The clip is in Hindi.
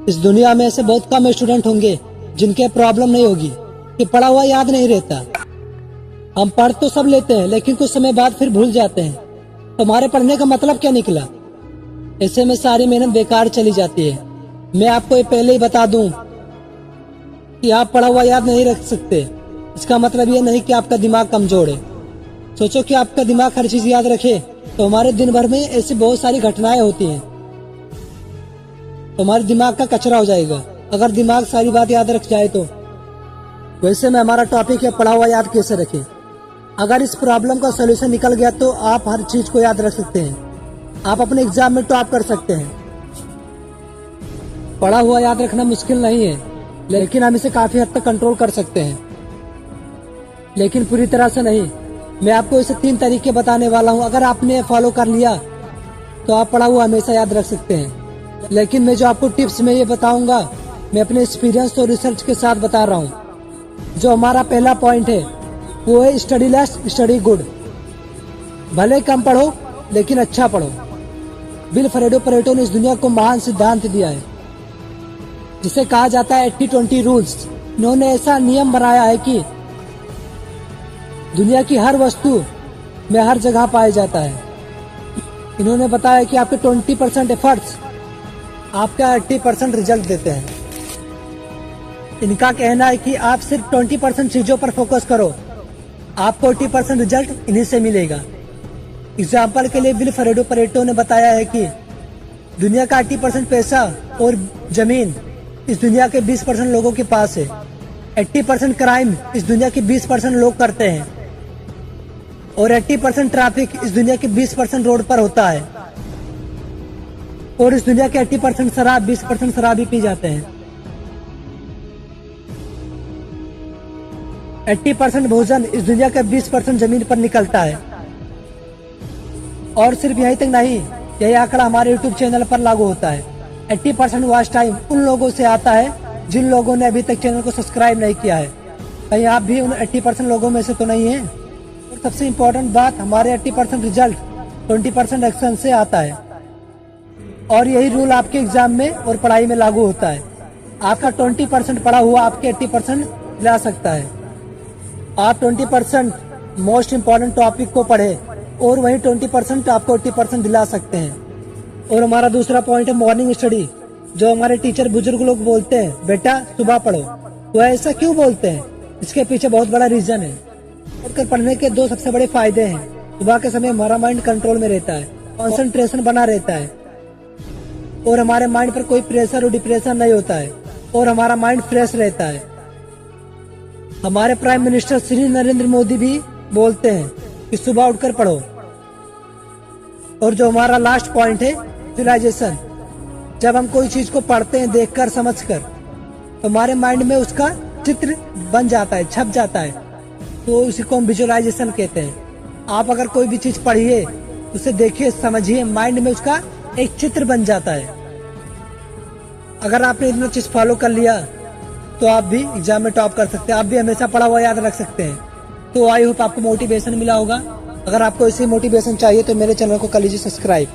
इस दुनिया में ऐसे बहुत कम स्टूडेंट होंगे जिनके प्रॉब्लम नहीं होगी कि पढ़ा हुआ याद नहीं रहता। हम पढ़ तो सब लेते हैं लेकिन कुछ समय बाद फिर भूल जाते हैं। तो हमारे पढ़ने का मतलब क्या निकला? ऐसे में सारी मेहनत बेकार चली जाती है। मैं आपको ये पहले ही बता दूं कि आप पढ़ा हुआ याद नहीं रख सकते। इसका मतलब ये नहीं कि आपका दिमाग कमजोर है। सोचो कि आपका दिमाग हर चीज याद रखे तो हमारे दिन भर में ऐसी बहुत सारी घटनाएं होती हैं, तो हमारे दिमाग का कचरा हो जाएगा अगर दिमाग सारी बात याद रख जाए तो। वैसे में हमारा टॉपिक है पढ़ा हुआ याद कैसे रखें। अगर इस प्रॉब्लम का सोल्यूशन निकल गया तो आप हर चीज को याद रख सकते हैं। आप अपने एग्जाम में टॉप कर सकते हैं। पढ़ा हुआ याद रखना मुश्किल नहीं है, लेकिन हम इसे काफी हद तक कंट्रोल कर सकते हैं, लेकिन पूरी तरह से नहीं। मैं आपको इसे 3 तरीके बताने वाला हूँ। अगर आपने फॉलो कर लिया तो आप पढ़ा हुआ हमेशा याद रख सकते हैं। लेकिन मैं जो आपको टिप्स में ये बताऊंगा, मैं अपने एक्सपीरियंस और रिसर्च के साथ बता रहा हूँ। जो हमारा पहला पॉइंट है वो है स्टडी लेस स्टडी गुड। भले कम पढ़ो लेकिन अच्छा पढ़ो। बिल परेटो ने इस दुनिया को महान सिद्धांत दिया है जिसे कहा जाता है 80-20 रूल्स। इन्होंने ऐसा नियम बनाया है कि दुनिया की हर वस्तु में हर जगह पाया जाता है। इन्होंने बताया कि आपके 20% एफर्ट्स आपका 80% रिजल्ट देते हैं। इनका कहना है कि आप सिर्फ 20% चीजों पर फोकस करो, आपको 80% रिजल्ट इन्हीं से मिलेगा। एग्जाम्पल के लिए बिल परेटो ने बताया है कि दुनिया का 80% पैसा और जमीन इस दुनिया के 20% लोगों के पास है। 80% क्राइम इस दुनिया के 20% लोग करते हैं और 80% ट्रैफिक इस दुनिया के 20% रोड पर होता है। और इस दुनिया के 80% शराब 20% शराब ही पी जाते हैं। 80% भोजन इस दुनिया के 20% जमीन पर निकलता है। और सिर्फ यहीं तक नहीं, यही आंकड़ा हमारे यूट्यूब चैनल पर लागू होता है। 80% वॉच टाइम उन लोगों से आता है जिन लोगों ने अभी तक चैनल को सब्सक्राइब नहीं किया है। कहीं आप भी उन 80% लोगों में से तो नहीं है? और सबसे इम्पोर्टेंट बात, हमारे 80% रिजल्ट 20% एक्शन से आता है। और यही रूल आपके एग्जाम में और पढ़ाई में लागू होता है। आपका 20% पढ़ा हुआ आपके 80% ला सकता है। आप 20% मोस्ट इम्पोर्टेंट टॉपिक को पढ़े और वही 20% आपको 80% दिला सकते हैं। और हमारा दूसरा पॉइंट है मॉर्निंग स्टडी। जो हमारे टीचर बुजुर्ग लोग बोलते हैं बेटा सुबह पढ़ो, वो ऐसा क्यों बोलते हैं? इसके पीछे बहुत बड़ा रीजन है। उठकर पढ़ने के 2 सबसे बड़े फायदे हैं। सुबह के समय हमारा माइंड कंट्रोल में रहता है, कंसंट्रेशन बना रहता है और हमारे माइंड पर कोई प्रेशर और डिप्रेशन नहीं होता है और हमारा माइंड फ्रेश रहता है। हमारे प्राइम मिनिस्टर श्री नरेंद्र मोदी भी बोलते हैं कि सुबह उठकर पढ़ो। और जो हमारा लास्ट पॉइंट है विजुअलाइजेशन। जब हम कोई चीज को पढ़ते हैं देखकर समझकर, तो हमारे माइंड में उसका चित्र बन जाता है, छप जाता है, तो उसी को हम विजुअलाइजेशन कहते हैं। आप अगर कोई भी चीज पढ़िए, उसे देखिए, समझिए, माइंड में उसका एक चित्र बन जाता है। अगर आपने इतना चीज फॉलो कर लिया तो आप भी एग्जाम में टॉप कर सकते हैं। आप भी हमेशा पढ़ा हुआ याद रख सकते हैं। तो आई होप आपको मोटिवेशन मिला होगा। अगर आपको इसी मोटिवेशन चाहिए तो मेरे चैनल को कर लीजिए सब्सक्राइब।